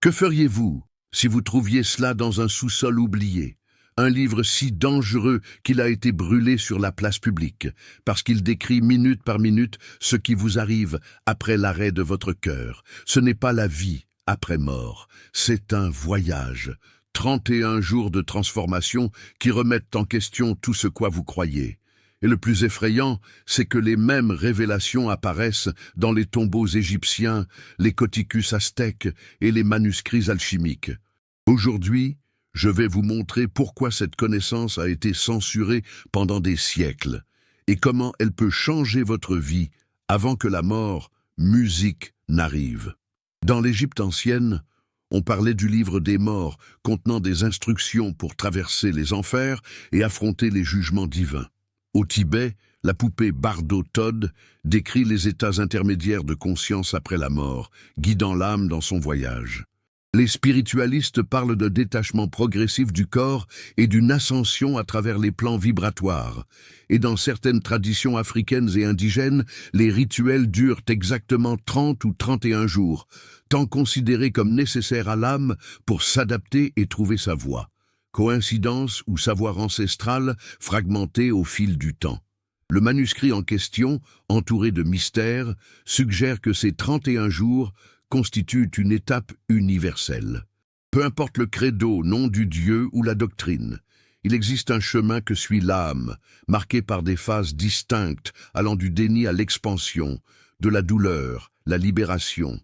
Que feriez-vous si vous trouviez cela dans un sous-sol oublié? Un livre si dangereux qu'il a été brûlé sur la place publique, parce qu'il décrit minute par minute ce qui vous arrive après l'arrêt de votre cœur. Ce n'est pas la vie après mort, c'est un voyage. 31 jours de transformation qui remettent en question tout ce quoi vous croyez. Et le plus effrayant, c'est que les mêmes révélations apparaissent dans les tombeaux égyptiens, les coticus aztèques et les manuscrits alchimiques. Aujourd'hui, je vais vous montrer pourquoi cette connaissance a été censurée pendant des siècles et comment elle peut changer votre vie avant que la mort, musique, n'arrive. Dans l'Égypte ancienne, on parlait du livre des morts contenant des instructions pour traverser les enfers et affronter les jugements divins. Au Tibet, la poupée Bardo Todd décrit les états intermédiaires de conscience après la mort, guidant l'âme dans son voyage. Les spiritualistes parlent de détachement progressif du corps et d'une ascension à travers les plans vibratoires. Et dans certaines traditions africaines et indigènes, les rituels durent exactement 30 ou 31 jours, temps considéré comme nécessaire à l'âme pour s'adapter et trouver sa voie. Coïncidence ou savoir ancestral fragmenté au fil du temps. Le manuscrit en question, entouré de mystères, suggère que ces 31 jours constituent une étape universelle. Peu importe le credo, nom du Dieu ou la doctrine, il existe un chemin que suit l'âme, marqué par des phases distinctes allant du déni à l'expansion, de la douleur, la libération.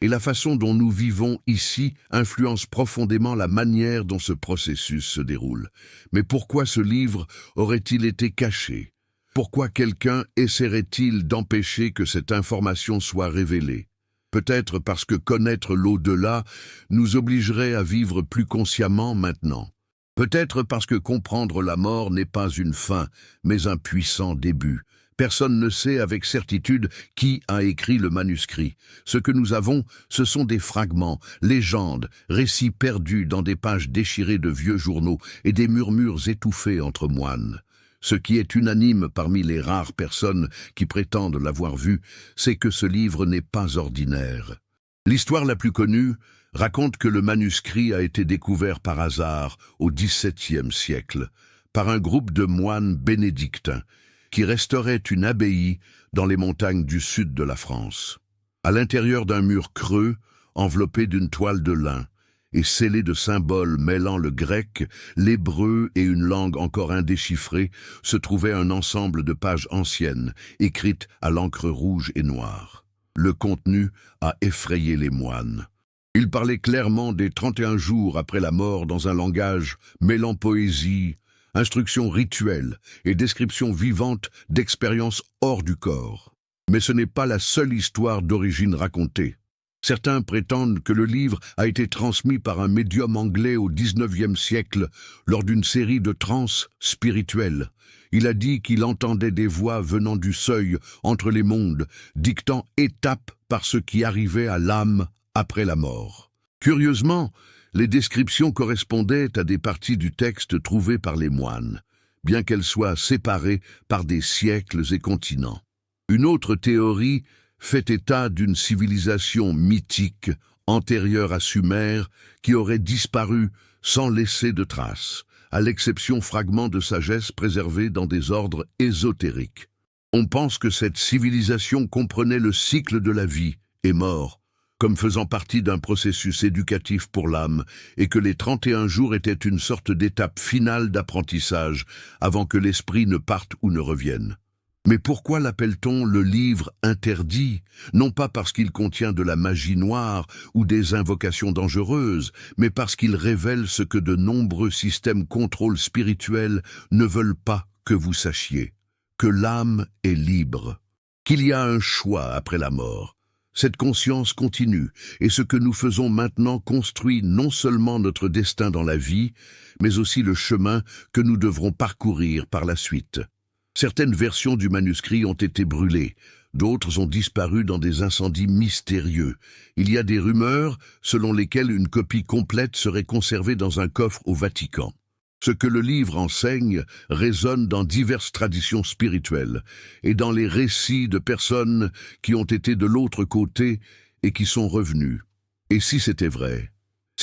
Et la façon dont nous vivons ici influence profondément la manière dont ce processus se déroule. Mais pourquoi ce livre aurait-il été caché? Pourquoi quelqu'un essaierait-il d'empêcher que cette information soit révélée? Peut-être parce que connaître l'au-delà nous obligerait à vivre plus consciemment maintenant. Peut-être parce que comprendre la mort n'est pas une fin, mais un puissant début. Personne ne sait avec certitude qui a écrit le manuscrit. Ce que nous avons, ce sont des fragments, légendes, récits perdus dans des pages déchirées de vieux journaux et des murmures étouffés entre moines. Ce qui est unanime parmi les rares personnes qui prétendent l'avoir vu, c'est que ce livre n'est pas ordinaire. L'histoire la plus connue raconte que le manuscrit a été découvert par hasard au XVIIe siècle par un groupe de moines bénédictins qui restaurait une abbaye dans les montagnes du sud de la France. À l'intérieur d'un mur creux, enveloppé d'une toile de lin, et scellé de symboles mêlant le grec, l'hébreu et une langue encore indéchiffrée, se trouvait un ensemble de pages anciennes, écrites à l'encre rouge et noire. Le contenu a effrayé les moines. Il parlait clairement des 31 jours après la mort dans un langage mêlant poésie, instructions rituelles et descriptions vivantes d'expériences hors du corps. Mais ce n'est pas la seule histoire d'origine racontée. Certains prétendent que le livre a été transmis par un médium anglais au XIXe siècle lors d'une série de transes spirituelles. Il a dit qu'il entendait des voix venant du seuil entre les mondes, dictant étape par ce qui arrivait à l'âme après la mort. Curieusement, les descriptions correspondaient à des parties du texte trouvées par les moines, bien qu'elles soient séparées par des siècles et continents. Une autre théorie fait état d'une civilisation mythique antérieure à Sumer qui aurait disparu sans laisser de traces, à l'exception fragments de sagesse préservés dans des ordres ésotériques. On pense que cette civilisation comprenait le cycle de la vie et mort, comme faisant partie d'un processus éducatif pour l'âme, et que les 31 jours étaient une sorte d'étape finale d'apprentissage avant que l'esprit ne parte ou ne revienne. Mais pourquoi l'appelle-t-on le livre interdit? Non pas parce qu'il contient de la magie noire ou des invocations dangereuses, mais parce qu'il révèle ce que de nombreux systèmes contrôle spirituels ne veulent pas que vous sachiez, que l'âme est libre, qu'il y a un choix après la mort. Cette conscience continue, et ce que nous faisons maintenant construit non seulement notre destin dans la vie, mais aussi le chemin que nous devrons parcourir par la suite. Certaines versions du manuscrit ont été brûlées, d'autres ont disparu dans des incendies mystérieux. Il y a des rumeurs selon lesquelles une copie complète serait conservée dans un coffre au Vatican. Ce que le livre enseigne résonne dans diverses traditions spirituelles et dans les récits de personnes qui ont été de l'autre côté et qui sont revenues. Et si c'était vrai?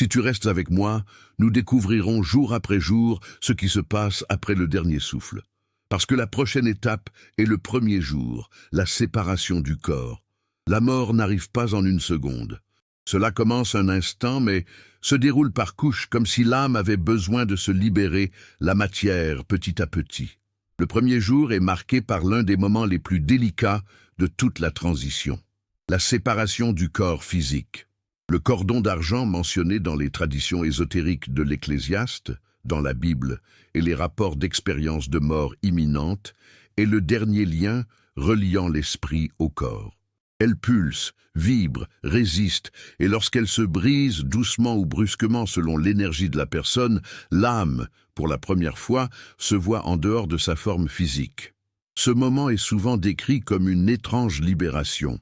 Si tu restes avec moi, nous découvrirons jour après jour ce qui se passe après le dernier souffle. Parce que la prochaine étape est le premier jour, la séparation du corps. La mort n'arrive pas en une seconde. Cela commence un instant, mais se déroule par couches comme si l'âme avait besoin de se libérer, la matière, petit à petit. Le premier jour est marqué par l'un des moments les plus délicats de toute la transition. La séparation du corps physique. Le cordon d'argent mentionné dans les traditions ésotériques de l'Ecclésiaste, dans la Bible et les rapports d'expérience de mort imminente, est le dernier lien reliant l'esprit au corps. Elle pulse, vibre, résiste, et lorsqu'elle se brise doucement ou brusquement selon l'énergie de la personne, l'âme, pour la première fois, se voit en dehors de sa forme physique. Ce moment est souvent décrit comme une étrange libération.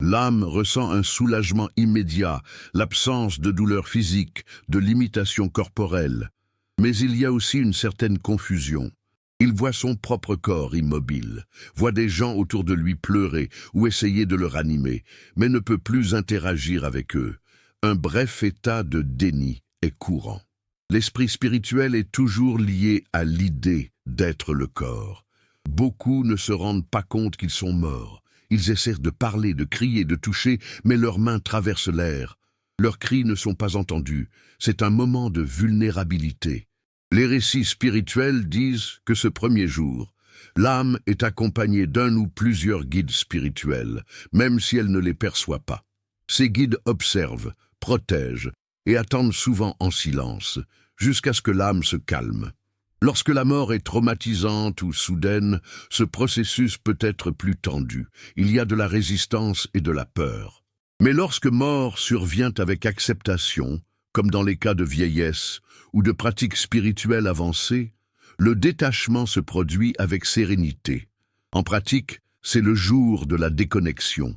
L'âme ressent un soulagement immédiat, l'absence de douleur physique, de limitation corporelle. Mais il y a aussi une certaine confusion. Il voit son propre corps immobile, voit des gens autour de lui pleurer ou essayer de le ranimer, mais ne peut plus interagir avec eux. Un bref état de déni est courant. L'esprit spirituel est toujours lié à l'idée d'être le corps. Beaucoup ne se rendent pas compte qu'ils sont morts. Ils essaient de parler, de crier, de toucher, mais leurs mains traversent l'air. Leurs cris ne sont pas entendus. C'est un moment de vulnérabilité. Les récits spirituels disent que ce premier jour, l'âme est accompagnée d'un ou plusieurs guides spirituels, même si elle ne les perçoit pas. Ces guides observent, protègent et attendent souvent en silence, jusqu'à ce que l'âme se calme. Lorsque la mort est traumatisante ou soudaine, ce processus peut être plus tendu. Il y a de la résistance et de la peur. Mais lorsque mort survient avec acceptation, comme dans les cas de vieillesse ou de pratiques spirituelles avancées, le détachement se produit avec sérénité. En pratique, c'est le jour de la déconnexion.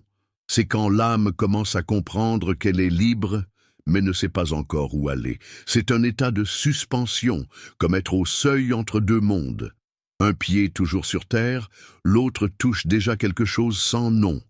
C'est quand l'âme commence à comprendre qu'elle est libre, mais ne sait pas encore où aller. C'est un état de suspension, comme être au seuil entre deux mondes. Un pied toujours sur terre, l'autre touche déjà quelque chose sans nom.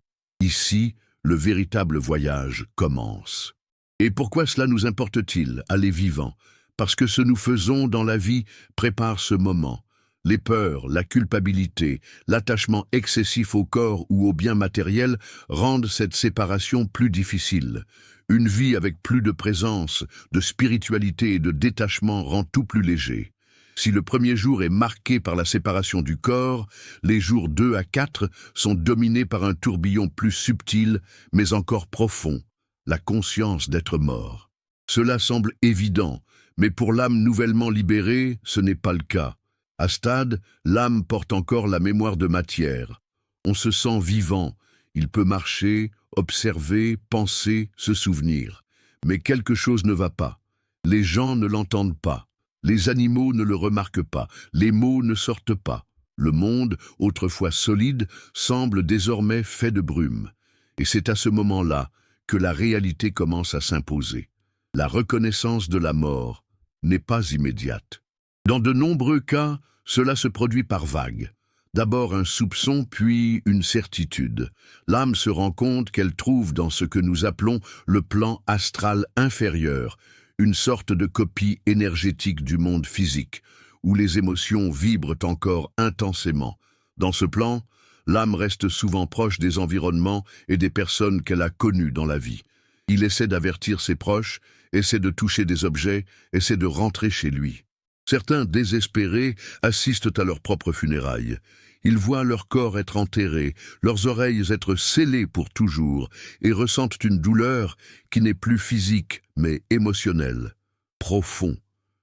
Ici, le véritable voyage commence. Et pourquoi cela nous importe-t-il, à les vivants? Parce que ce nous faisons dans la vie prépare ce moment. Les peurs, la culpabilité, l'attachement excessif au corps ou aux biens matériels rendent cette séparation plus difficile. Une vie avec plus de présence, de spiritualité et de détachement rend tout plus léger. Si le premier jour est marqué par la séparation du corps, les jours 2 à 4 sont dominés par un tourbillon plus subtil, mais encore profond, la conscience d'être mort. Cela semble évident, mais pour l'âme nouvellement libérée, ce n'est pas le cas. À ce stade, l'âme porte encore la mémoire de matière. On se sent vivant, il peut marcher, observer, penser, se souvenir. Mais quelque chose ne va pas. Les gens ne l'entendent pas. Les animaux ne le remarquent pas. Les mots ne sortent pas. Le monde, autrefois solide, semble désormais fait de brume. Et c'est à ce moment-là que la réalité commence à s'imposer. La reconnaissance de la mort n'est pas immédiate. Dans de nombreux cas, cela se produit par vagues. D'abord un soupçon, puis une certitude. L'âme se rend compte qu'elle trouve dans ce que nous appelons le plan astral inférieur, une sorte de copie énergétique du monde physique, où les émotions vibrent encore intensément. Dans ce plan, l'âme reste souvent proche des environnements et des personnes qu'elle a connues dans la vie. Il essaie d'avertir ses proches, essaie de toucher des objets, essaie de rentrer chez lui. Certains, désespérés, assistent à leurs propres funérailles. Ils voient leur corps être enterré, leurs oreilles être scellées pour toujours, et ressentent une douleur qui n'est plus physique, mais émotionnelle, profond.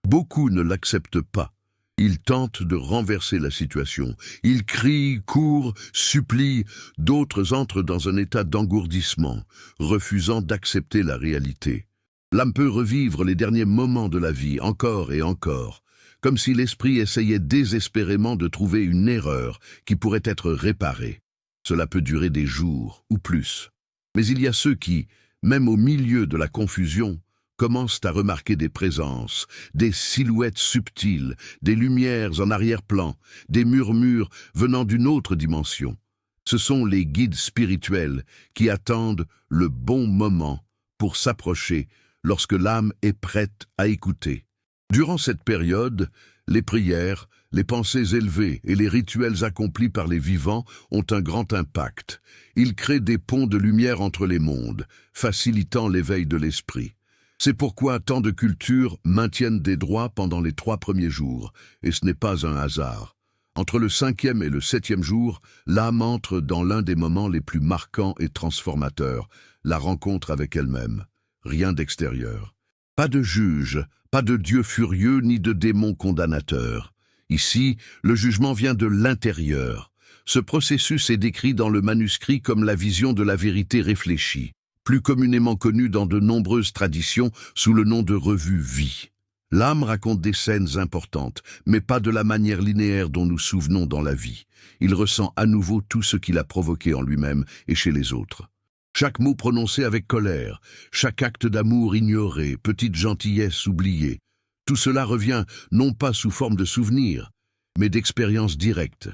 Beaucoup ne l'acceptent pas. Ils tentent de renverser la situation. Ils crient, courent, supplient. D'autres entrent dans un état d'engourdissement, refusant d'accepter la réalité. L'âme peut revivre les derniers moments de la vie, encore et encore, comme si l'esprit essayait désespérément de trouver une erreur qui pourrait être réparée. Cela peut durer des jours ou plus. Mais il y a ceux qui, même au milieu de la confusion, commencent à remarquer des présences, des silhouettes subtiles, des lumières en arrière-plan, des murmures venant d'une autre dimension. Ce sont les guides spirituels qui attendent le bon moment pour s'approcher, lorsque l'âme est prête à écouter. Durant cette période, les prières, les pensées élevées et les rituels accomplis par les vivants ont un grand impact. Ils créent des ponts de lumière entre les mondes, facilitant l'éveil de l'esprit. C'est pourquoi tant de cultures maintiennent des droits pendant les 3 premiers jours, et ce n'est pas un hasard. Entre le 5e et le 7e jour, l'âme entre dans l'un des moments les plus marquants et transformateurs, la rencontre avec elle-même. Rien d'extérieur. Pas de juge, pas de Dieu furieux ni de démon condamnateur. Ici, le jugement vient de l'intérieur. Ce processus est décrit dans le manuscrit comme la vision de la vérité réfléchie, plus communément connue dans de nombreuses traditions sous le nom de revue Vie. L'âme raconte des scènes importantes, mais pas de la manière linéaire dont nous souvenons dans la vie. Il ressent à nouveau tout ce qu'il a provoqué en lui-même et chez les autres. Chaque mot prononcé avec colère, chaque acte d'amour ignoré, petite gentillesse oubliée, tout cela revient non pas sous forme de souvenirs, mais d'expériences directes.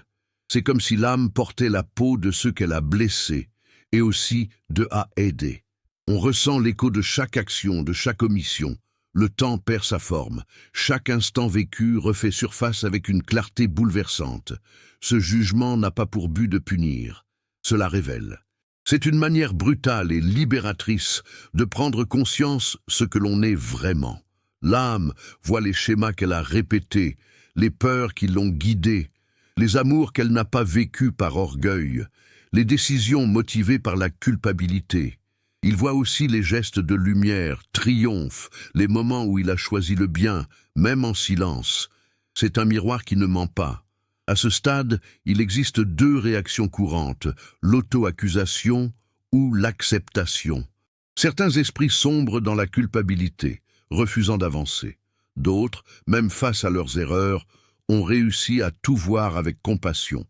C'est comme si l'âme portait la peau de ceux qu'elle a blessés, et aussi de a aidé. On ressent l'écho de chaque action, de chaque omission. Le temps perd sa forme. Chaque instant vécu refait surface avec une clarté bouleversante. Ce jugement n'a pas pour but de punir. Cela révèle. C'est une manière brutale et libératrice de prendre conscience ce que l'on est vraiment. L'âme voit les schémas qu'elle a répétés, les peurs qui l'ont guidée, les amours qu'elle n'a pas vécus par orgueil, les décisions motivées par la culpabilité. Il voit aussi les gestes de lumière, triomphe, les moments où il a choisi le bien, même en silence. C'est un miroir qui ne ment pas. À ce stade, il existe 2 réactions courantes, l'auto-accusation ou l'acceptation. Certains esprits sombrent dans la culpabilité, refusant d'avancer. D'autres, même face à leurs erreurs, ont réussi à tout voir avec compassion,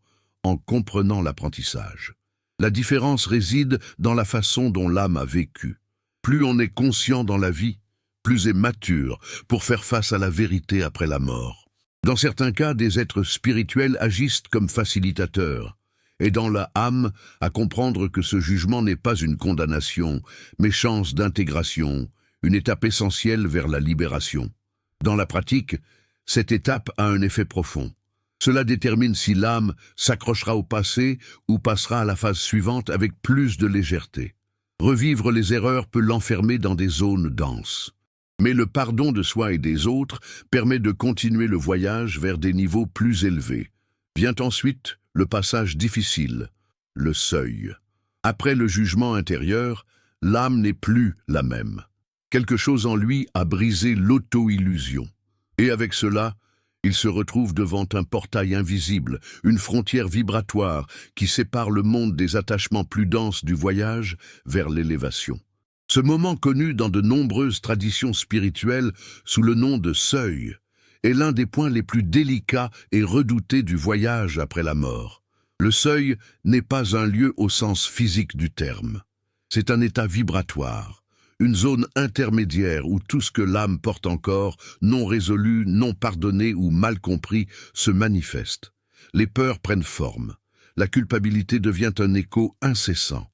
en comprenant l'apprentissage. La différence réside dans la façon dont l'âme a vécu. Plus on est conscient dans la vie, plus est mature pour faire face à la vérité après la mort. Dans certains cas, des êtres spirituels agissent comme facilitateurs, aidant la âme à comprendre que ce jugement n'est pas une condamnation, mais chance d'intégration, une étape essentielle vers la libération. Dans la pratique, cette étape a un effet profond. Cela détermine si l'âme s'accrochera au passé ou passera à la phase suivante avec plus de légèreté. Revivre les erreurs peut l'enfermer dans des zones denses. Mais le pardon de soi et des autres permet de continuer le voyage vers des niveaux plus élevés. Vient ensuite le passage difficile, le seuil. Après le jugement intérieur, l'âme n'est plus la même. Quelque chose en lui a brisé l'auto-illusion. Et avec cela, il se retrouve devant un portail invisible, une frontière vibratoire qui sépare le monde des attachements plus denses du voyage vers l'élévation. Ce moment connu dans de nombreuses traditions spirituelles sous le nom de seuil est l'un des points les plus délicats et redoutés du voyage après la mort. Le seuil n'est pas un lieu au sens physique du terme. C'est un état vibratoire, une zone intermédiaire où tout ce que l'âme porte encore, non résolu, non pardonné ou mal compris, se manifeste. Les peurs prennent forme. La culpabilité devient un écho incessant.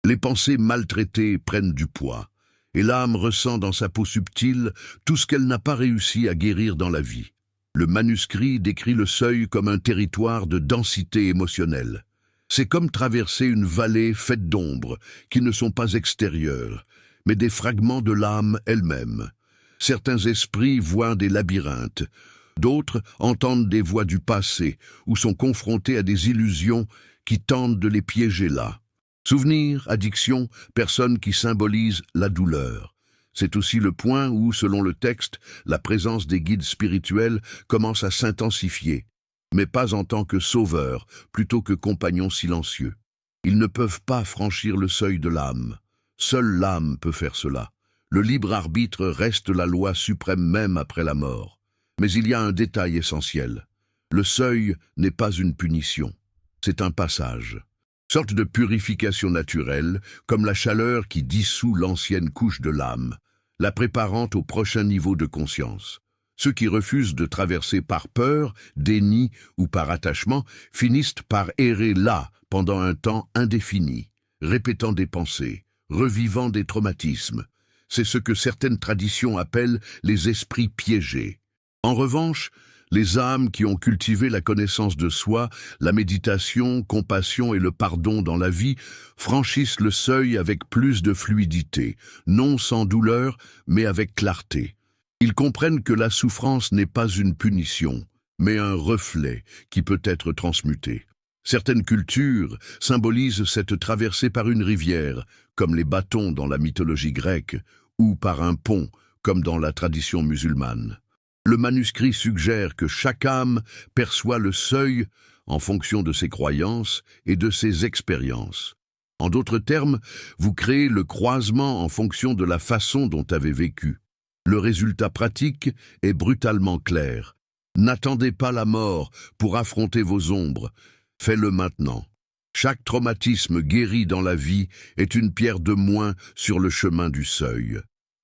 Les pensées maltraitées prennent du poids, et l'âme ressent dans sa peau subtile tout ce qu'elle n'a pas réussi à guérir dans la vie. Le manuscrit décrit le seuil comme un territoire de densité émotionnelle. C'est comme traverser une vallée faite d'ombres, qui ne sont pas extérieures, mais des fragments de l'âme elle-même. Certains esprits voient des labyrinthes, d'autres entendent des voix du passé ou sont confrontés à des illusions qui tentent de les piéger là. Souvenirs, addictions, personnes qui symbolisent la douleur. C'est aussi le point où, selon le texte, la présence des guides spirituels commence à s'intensifier, mais pas en tant que sauveurs, plutôt que compagnons silencieux. Ils ne peuvent pas franchir le seuil de l'âme. Seule l'âme peut faire cela. Le libre arbitre reste la loi suprême même après la mort. Mais il y a un détail essentiel. Le seuil n'est pas une punition, c'est un passage. Sorte de purification naturelle, comme la chaleur qui dissout l'ancienne couche de l'âme, la préparant au prochain niveau de conscience. Ceux qui refusent de traverser par peur, déni ou par attachement finissent par errer là pendant un temps indéfini, répétant des pensées, revivant des traumatismes. C'est ce que certaines traditions appellent les esprits piégés. En revanche, les âmes qui ont cultivé la connaissance de soi, la méditation, compassion et le pardon dans la vie franchissent le seuil avec plus de fluidité, non sans douleur, mais avec clarté. Ils comprennent que la souffrance n'est pas une punition, mais un reflet qui peut être transmuté. Certaines cultures symbolisent cette traversée par une rivière, comme les bâtons dans la mythologie grecque, ou par un pont, comme dans la tradition musulmane. Le manuscrit suggère que chaque âme perçoit le seuil en fonction de ses croyances et de ses expériences. En d'autres termes, vous créez le croisement en fonction de la façon dont vous avez vécu. Le résultat pratique est brutalement clair. N'attendez pas la mort pour affronter vos ombres. Faites-le maintenant. Chaque traumatisme guéri dans la vie est une pierre de moins sur le chemin du seuil.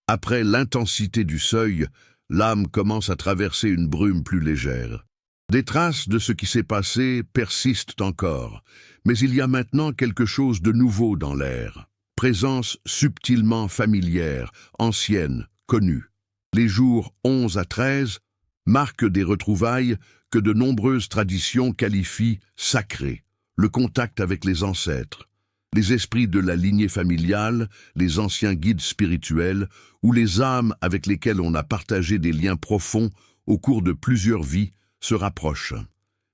Après l'intensité du seuil, l'âme commence à traverser une brume plus légère. Des traces de ce qui s'est passé persistent encore, mais il y a maintenant quelque chose de nouveau dans l'air. Présence subtilement familière, ancienne, connue. Les jours 11 à 13 marquent des retrouvailles que de nombreuses traditions qualifient sacrées. Le contact avec les ancêtres, les esprits de la lignée familiale, les anciens guides spirituels ou les âmes avec lesquelles on a partagé des liens profonds au cours de plusieurs vies se rapprochent.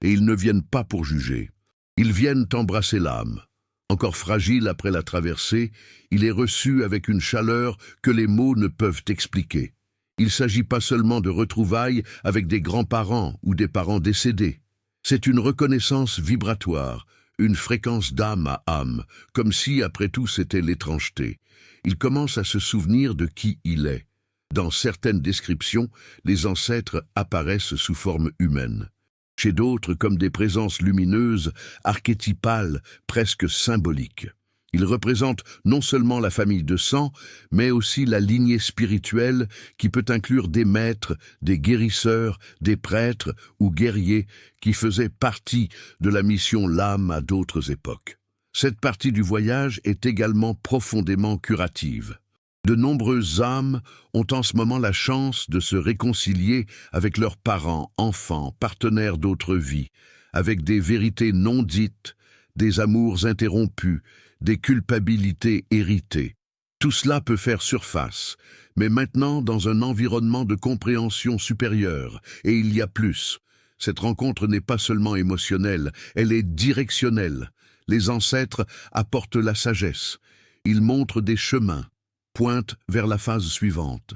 Et ils ne viennent pas pour juger. Ils viennent embrasser l'âme. Encore fragile après la traversée, il est reçu avec une chaleur que les mots ne peuvent expliquer. Il ne s'agit pas seulement de retrouvailles avec des grands-parents ou des parents décédés. C'est une reconnaissance vibratoire, une fréquence d'âme à âme, comme si, après tout, c'était l'étrangeté. Il commence à se souvenir de qui il est. Dans certaines descriptions, les ancêtres apparaissent sous forme humaine. Chez d'autres, comme des présences lumineuses, archétypales, presque symboliques. Ils représentent non seulement la famille de sang, mais aussi la lignée spirituelle qui peut inclure des maîtres, des guérisseurs, des prêtres ou guerriers qui faisaient partie de la mission l'âme à d'autres époques. Cette partie du voyage est également profondément curative. De nombreuses âmes ont en ce moment la chance de se réconcilier avec leurs parents, enfants, partenaires d'autres vies, avec des vérités non dites, des amours interrompus, des culpabilités héritées. Tout cela peut faire surface, mais maintenant dans un environnement de compréhension supérieure, et il y a plus. Cette rencontre n'est pas seulement émotionnelle, elle est directionnelle. Les ancêtres apportent la sagesse. Ils montrent des chemins, pointent vers la phase suivante.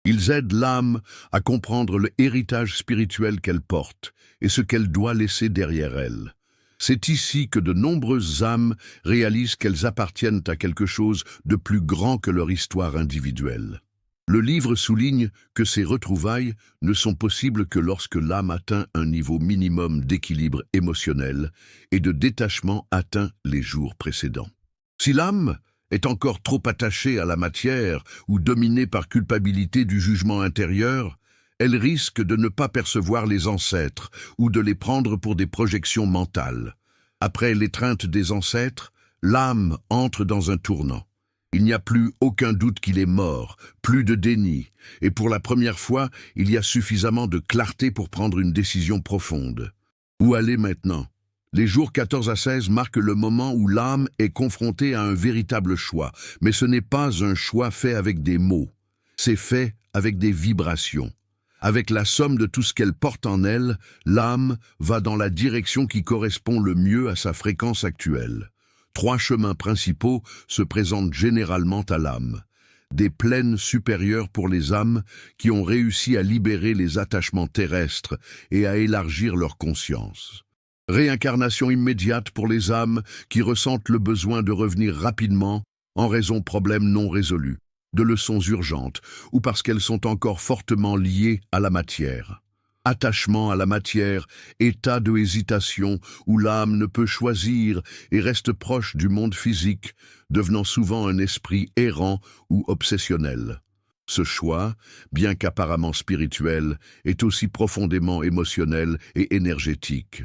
Ils aident l'âme à comprendre le héritage spirituel qu'elle porte et ce qu'elle doit laisser derrière elle. C'est ici que de nombreuses âmes réalisent qu'elles appartiennent à quelque chose de plus grand que leur histoire individuelle. Le livre souligne que ces retrouvailles ne sont possibles que lorsque l'âme atteint un niveau minimum d'équilibre émotionnel et de détachement atteint les jours précédents. Si l'âme est encore trop attachée à la matière ou dominée par culpabilité du jugement intérieur, elle risque de ne pas percevoir les ancêtres ou de les prendre pour des projections mentales. Après l'étreinte des ancêtres, l'âme entre dans un tournant. Il n'y a plus aucun doute qu'il est mort, plus de déni, et pour la première fois, il y a suffisamment de clarté pour prendre une décision profonde. Où aller maintenant? Les jours 14 à 16 marquent le moment où l'âme est confrontée à un véritable choix, mais ce n'est pas un choix fait avec des mots, c'est fait avec des vibrations. Avec la somme de tout ce qu'elle porte en elle, l'âme va dans la direction qui correspond le mieux à sa fréquence actuelle. 3 chemins principaux se présentent généralement à l'âme. Des plaines supérieures pour les âmes qui ont réussi à libérer les attachements terrestres et à élargir leur conscience. Réincarnation immédiate pour les âmes qui ressentent le besoin de revenir rapidement en raison de problèmes non résolus, de leçons urgentes ou parce qu'elles sont encore fortement liées à la matière. Attachement à la matière, état de hésitation où l'âme ne peut choisir et reste proche du monde physique, devenant souvent un esprit errant ou obsessionnel. Ce choix, bien qu'apparemment spirituel, est aussi profondément émotionnel et énergétique.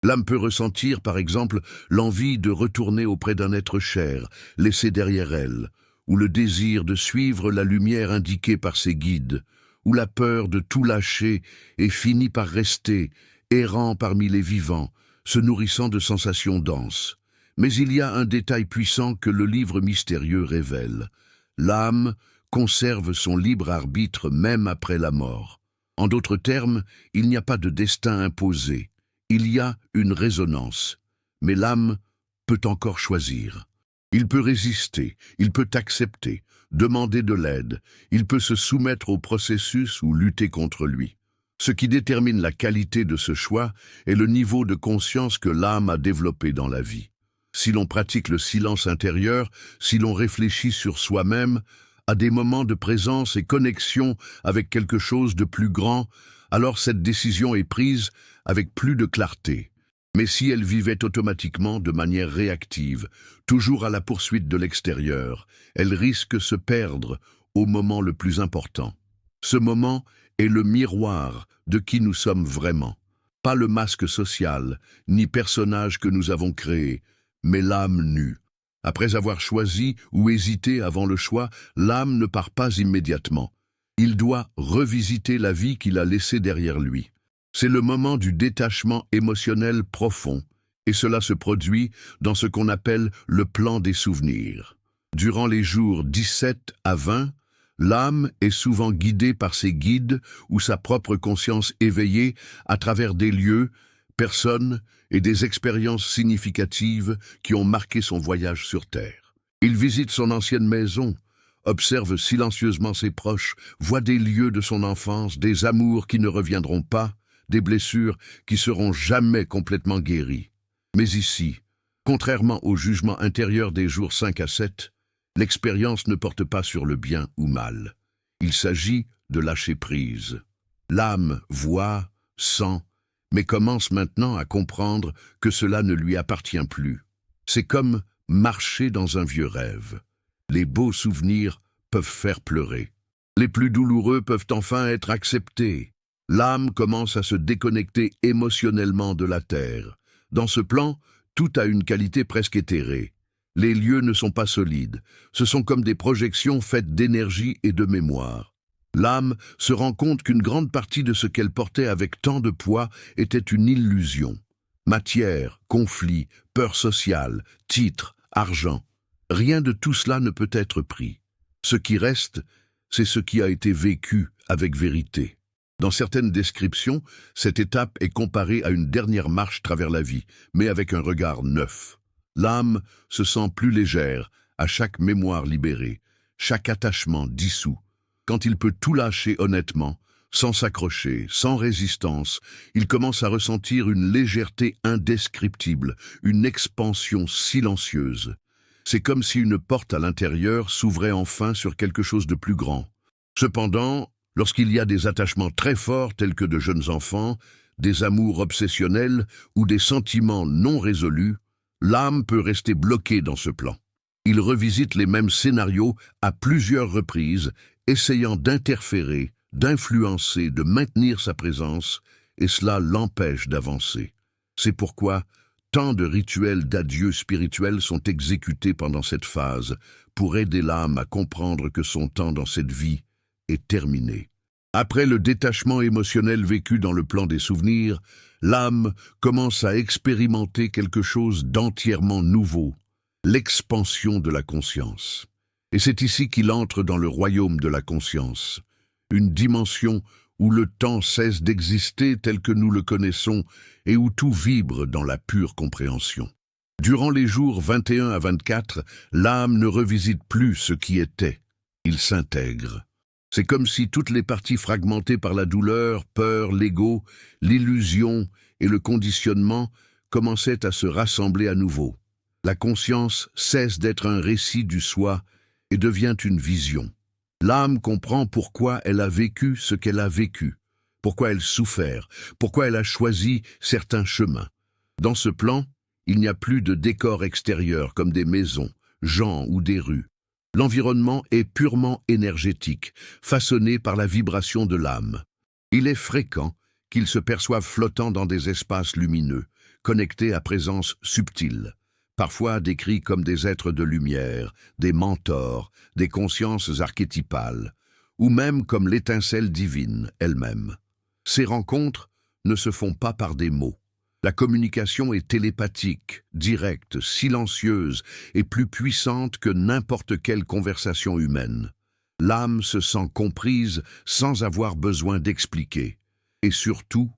L'âme peut ressentir, par exemple, l'envie de retourner auprès d'un être cher, laissé derrière elle, ou le désir de suivre la lumière indiquée par ses guides, ou la peur de tout lâcher et finit par rester, errant parmi les vivants, se nourrissant de sensations denses. Mais il y a un détail puissant que le livre mystérieux révèle. L'âme conserve son libre arbitre même après la mort. En d'autres termes, il n'y a pas de destin imposé. Il y a une résonance. Mais l'âme peut encore choisir. Il peut résister, il peut accepter, demander de l'aide, il peut se soumettre au processus ou lutter contre lui. Ce qui détermine la qualité de ce choix est le niveau de conscience que l'âme a développé dans la vie. Si l'on pratique le silence intérieur, si l'on réfléchit sur soi-même, à des moments de présence et connexion avec quelque chose de plus grand, alors cette décision est prise avec plus de clarté. Mais si elle vivait automatiquement de manière réactive, toujours à la poursuite de l'extérieur, elle risque de se perdre au moment le plus important. Ce moment est le miroir de qui nous sommes vraiment. Pas le masque social, ni personnage que nous avons créé, mais l'âme nue. Après avoir choisi ou hésité avant le choix, l'âme ne part pas immédiatement. Il doit revisiter la vie qu'il a laissée derrière lui. C'est le moment du détachement émotionnel profond, et cela se produit dans ce qu'on appelle le plan des souvenirs. Durant les jours 17 à 20, l'âme est souvent guidée par ses guides ou sa propre conscience éveillée à travers des lieux, personnes et des expériences significatives qui ont marqué son voyage sur Terre. Il visite son ancienne maison, observe silencieusement ses proches, voit des lieux de son enfance, des amours qui ne reviendront pas, des blessures qui seront jamais complètement guéries. Mais ici, contrairement au jugement intérieur des jours 5 à 7, l'expérience ne porte pas sur le bien ou mal. Il s'agit de lâcher prise. L'âme voit, sent, mais commence maintenant à comprendre que cela ne lui appartient plus. C'est comme marcher dans un vieux rêve. Les beaux souvenirs peuvent faire pleurer. Les plus douloureux peuvent enfin être acceptés. L'âme commence à se déconnecter émotionnellement de la terre. Dans ce plan, tout a une qualité presque éthérée. Les lieux ne sont pas solides. Ce sont comme des projections faites d'énergie et de mémoire. L'âme se rend compte qu'une grande partie de ce qu'elle portait avec tant de poids était une illusion. Matière, conflit, peur sociale, titre, argent. Rien de tout cela ne peut être pris. Ce qui reste, c'est ce qui a été vécu avec vérité. Dans certaines descriptions, cette étape est comparée à une dernière marche à travers la vie, mais avec un regard neuf. L'âme se sent plus légère à chaque mémoire libérée, chaque attachement dissous. Quand il peut tout lâcher honnêtement, sans s'accrocher, sans résistance, il commence à ressentir une légèreté indescriptible, une expansion silencieuse. C'est comme si une porte à l'intérieur s'ouvrait enfin sur quelque chose de plus grand. Cependant, lorsqu'il y a des attachements très forts tels que de jeunes enfants, des amours obsessionnels ou des sentiments non résolus, l'âme peut rester bloquée dans ce plan. Il revisite les mêmes scénarios à plusieurs reprises, essayant d'interférer, d'influencer, de maintenir sa présence, et cela l'empêche d'avancer. C'est pourquoi tant de rituels d'adieu spirituels sont exécutés pendant cette phase, pour aider l'âme à comprendre que son temps dans cette vie est terminé. Après le détachement émotionnel vécu dans le plan des souvenirs, l'âme commence à expérimenter quelque chose d'entièrement nouveau, l'expansion de la conscience. Et c'est ici qu'il entre dans le royaume de la conscience, une dimension où le temps cesse d'exister tel que nous le connaissons et où tout vibre dans la pure compréhension. Durant les jours 21 à 24, l'âme ne revisite plus ce qui était, il s'intègre. C'est comme si toutes les parties fragmentées par la douleur, peur, l'ego, l'illusion et le conditionnement commençaient à se rassembler à nouveau. La conscience cesse d'être un récit du soi et devient une vision. L'âme comprend pourquoi elle a vécu ce qu'elle a vécu, pourquoi elle souffert, pourquoi elle a choisi certains chemins. Dans ce plan, il n'y a plus de décor extérieur comme des maisons, gens ou des rues. L'environnement est purement énergétique, façonné par la vibration de l'âme. Il est fréquent qu'il se perçoive flottant dans des espaces lumineux, connectés à présence subtile. parfois décrits comme des êtres de lumière, des mentors, des consciences archétypales, ou même comme l'étincelle divine elle-même. Ces rencontres ne se font pas par des mots. La communication est télépathique, directe, silencieuse et plus puissante que n'importe quelle conversation humaine. L'âme se sent comprise sans avoir besoin d'expliquer. Et surtout,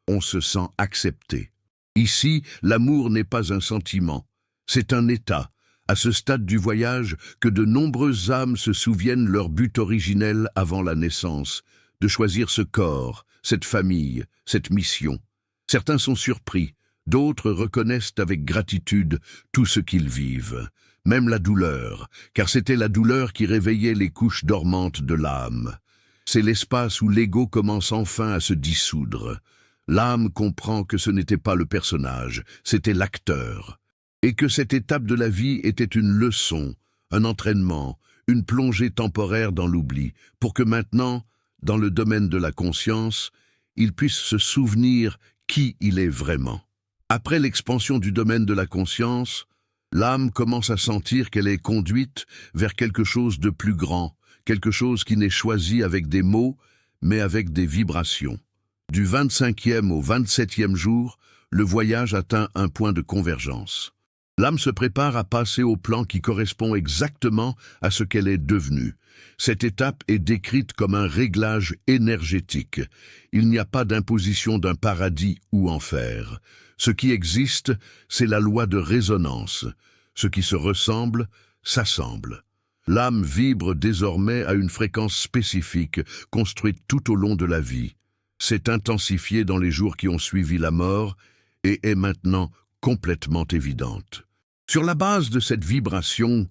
on se sent accepté. Ici, l'amour n'est pas un sentiment, c'est un état, à ce stade du voyage que de nombreuses âmes se souviennent leur but originel avant la naissance, de choisir ce corps, cette famille, cette mission. Certains sont surpris, d'autres reconnaissent avec gratitude tout ce qu'ils vivent, même la douleur, car c'était la douleur qui réveillait les couches dormantes de l'âme. C'est l'espace où l'ego commence enfin à se dissoudre. L'âme comprend que ce n'était pas le personnage, c'était l'acteur, et que cette étape de la vie était une leçon, un entraînement, une plongée temporaire dans l'oubli, pour que maintenant, dans le domaine de la conscience, il puisse se souvenir qui il est vraiment. Après l'expansion du domaine de la conscience, l'âme commence à sentir qu'elle est conduite vers quelque chose de plus grand, quelque chose qui n'est choisi avec des mots, mais avec des vibrations. Du 25e au 27e jour, le voyage atteint un point de convergence. L'âme se prépare à passer au plan qui correspond exactement à ce qu'elle est devenue. Cette étape est décrite comme un réglage énergétique. Il n'y a pas d'imposition d'un paradis ou enfer. Ce qui existe, c'est la loi de résonance. Ce qui se ressemble, s'assemble. L'âme vibre désormais à une fréquence spécifique, construite tout au long de la vie. S'est intensifiée dans les jours qui ont suivi la mort et est maintenant complètement évidente. Sur la base de cette vibration,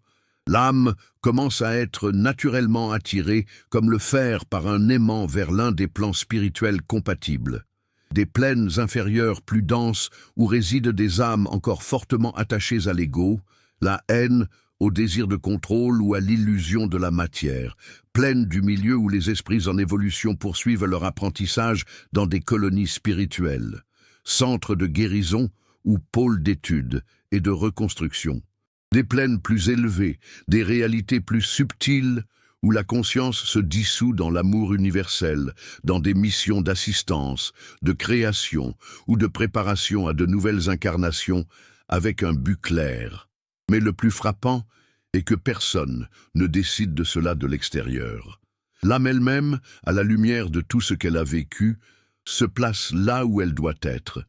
l'âme commence à être naturellement attirée comme le fer par un aimant vers l'un des plans spirituels compatibles. Des plaines inférieures plus denses où résident des âmes encore fortement attachées à l'ego, la haine, au désir de contrôle ou à l'illusion de la matière, plaines du milieu où les esprits en évolution poursuivent leur apprentissage dans des colonies spirituelles, centres de guérison ou pôles d'études et de reconstruction. Des plaines plus élevées, des réalités plus subtiles, où la conscience se dissout dans l'amour universel, dans des missions d'assistance, de création ou de préparation à de nouvelles incarnations avec un but clair. Mais le plus frappant est que personne ne décide de cela de l'extérieur. L'âme elle-même, à la lumière de tout ce qu'elle a vécu, se place là où elle doit être,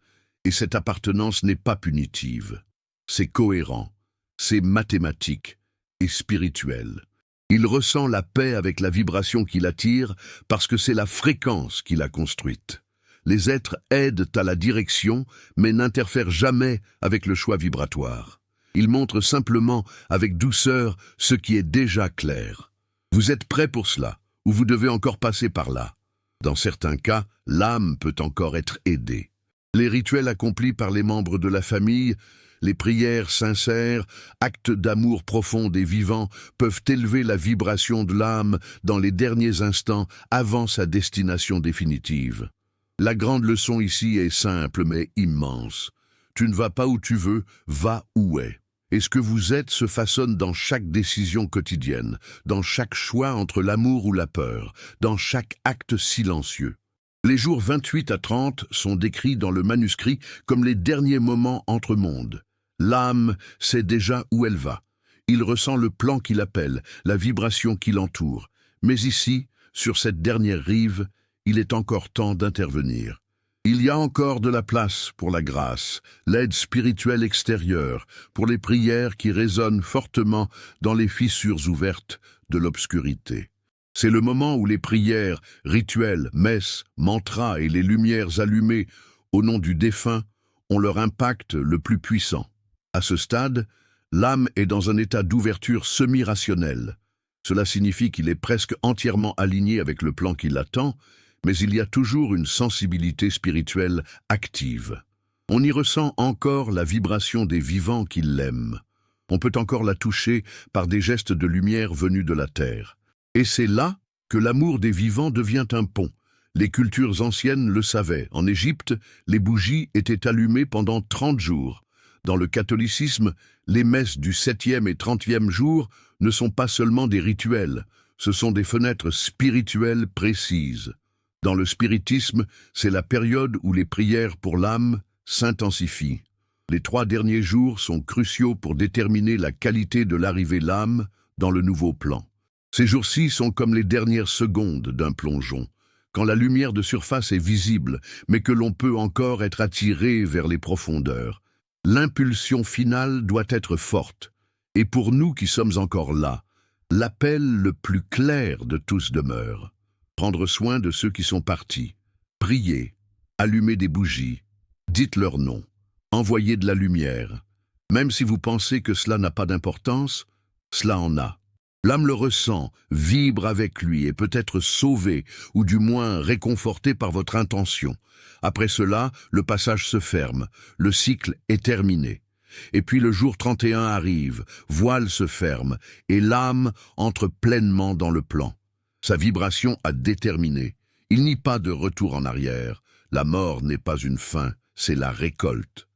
et cette appartenance n'est pas punitive. C'est cohérent, c'est mathématique et spirituel. Il ressent la paix avec la vibration qui l'attire parce que c'est la fréquence qui l'a construite. Les êtres aident à la direction, mais n'interfèrent jamais avec le choix vibratoire. Ils montrent simplement avec douceur ce qui est déjà clair. Vous êtes prêt pour cela, ou vous devez encore passer par là. Dans certains cas, l'âme peut encore être aidée. Les rituels accomplis par les membres de la famille, les prières sincères, actes d'amour profond et vivant peuvent élever la vibration de l'âme dans les derniers instants avant sa destination définitive. La grande leçon ici est simple mais immense. Tu ne vas pas où tu veux, va où est. Et ce que vous êtes se façonne dans chaque décision quotidienne, dans chaque choix entre l'amour ou la peur, dans chaque acte silencieux. Les jours 28 à 30 sont décrits dans le manuscrit comme les derniers moments entre mondes. L'âme sait déjà où elle va. Il ressent le plan qui l'appelle, la vibration qui l'entoure. Mais ici, sur cette dernière rive, il est encore temps d'intervenir. Il y a encore de la place pour la grâce, l'aide spirituelle extérieure, pour les prières qui résonnent fortement dans les fissures ouvertes de l'obscurité. C'est le moment où les prières, rituels, messes, mantras et les lumières allumées au nom du défunt ont leur impact le plus puissant. À ce stade, l'âme est dans un état d'ouverture semi-rationnelle. Cela signifie qu'il est presque entièrement aligné avec le plan qui l'attend, mais il y a toujours une sensibilité spirituelle active. On y ressent encore la vibration des vivants qui l'aiment. On peut encore la toucher par des gestes de lumière venus de la terre. Et c'est là que l'amour des vivants devient un pont. Les cultures anciennes le savaient. En Égypte, les bougies étaient allumées pendant 30 jours. Dans le catholicisme, les messes du 7e et 30e jour ne sont pas seulement des rituels, ce sont des fenêtres spirituelles précises. Dans le spiritisme, c'est la période où les prières pour l'âme s'intensifient. Les 3 derniers jours sont cruciaux pour déterminer la qualité de l'arrivée de l'âme dans le nouveau plan. Ces jours-ci sont comme les dernières secondes d'un plongeon, quand la lumière de surface est visible, mais que l'on peut encore être attiré vers les profondeurs. L'impulsion finale doit être forte, et pour nous qui sommes encore là, l'appel le plus clair de tous demeure. Prendre soin de ceux qui sont partis, prier, allumer des bougies, dites leur nom, envoyer de la lumière. Même si vous pensez que cela n'a pas d'importance, cela en a. L'âme le ressent, vibre avec lui et peut être sauvée, ou du moins réconfortée par votre intention. Après cela, le passage se ferme, le cycle est terminé. Et puis le jour 31 arrive, voile se ferme, et l'âme entre pleinement dans le plan. Sa vibration a déterminé. Il n'y a pas de retour en arrière. La mort n'est pas une fin, c'est la récolte.